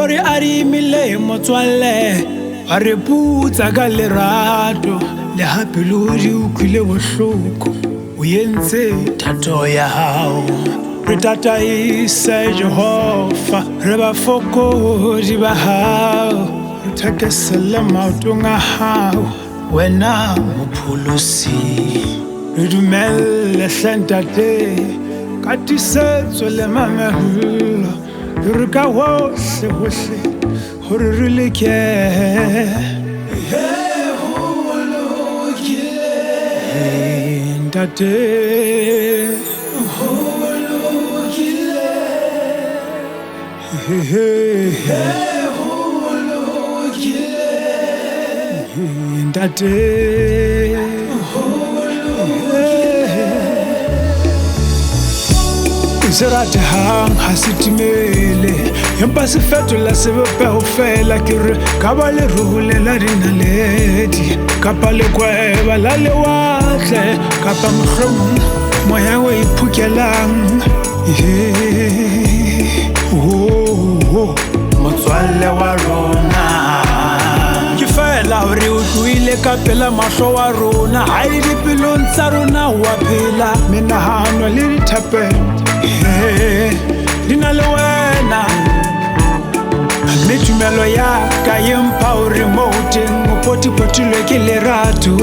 Hore arimile motswalle a re putsa ka lerato le hape le hore o utlwile bohloko o entse thato ya hao. Re tataise Jehova re bafokodi ba hao, re thekesele maotong a hao wena mopholosi. Re dumelle hle ntate ka tiisetso le mamello, re ka hohle hohle hore re leke ntate. Ntate se rate hang ha se timele, empa se fetola se bepeho fela. Ke re ka ba le role la dinaledi, kapa lekweba la lewatle, kapa mohlomong moya o iphukelang. Motswalle wa rona ke fela hore o tlohile ka pela mahlo wa rona, ha e dipelong tsa rona wa phela. Menahano le dithapelo di na le wena, mme tumelo ya ka e mpha hore moo teng o potipotilwe ke lerato,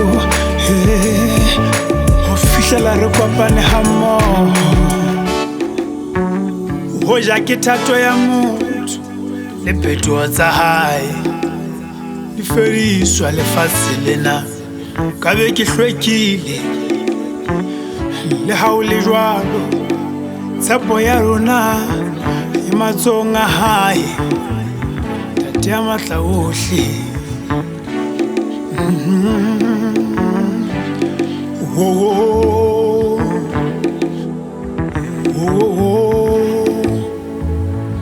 ho fihlela re kopane ha mmoho. Hoja ke thato ya motho le phetoho tsa hae di fediswa lefatshe lena, ka be ke hlwekile le ha o le jwalo. Tshepo ya rona e matsohong a hae, tate ya matla ohle.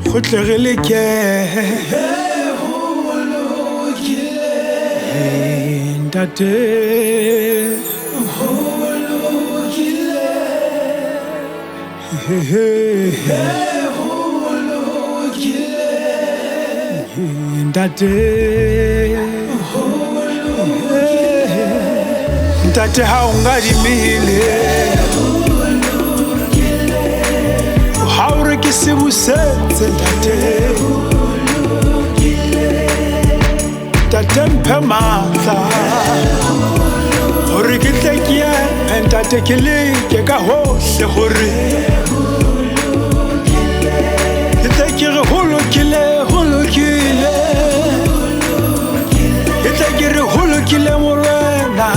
Gotle re leke ntate. Ntate ha o ngadimile, ha o re ke se busetse tate mphe matla hore ke tle ke ye ntate ke leke ka hohle hore ke tle ke re holokile ke tle ke re holokile morena.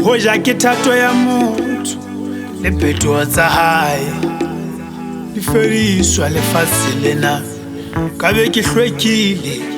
Hoja ke thato ya motho le phetoho tsa hae di fediswa lefatshe lena, ka be ke hlwekile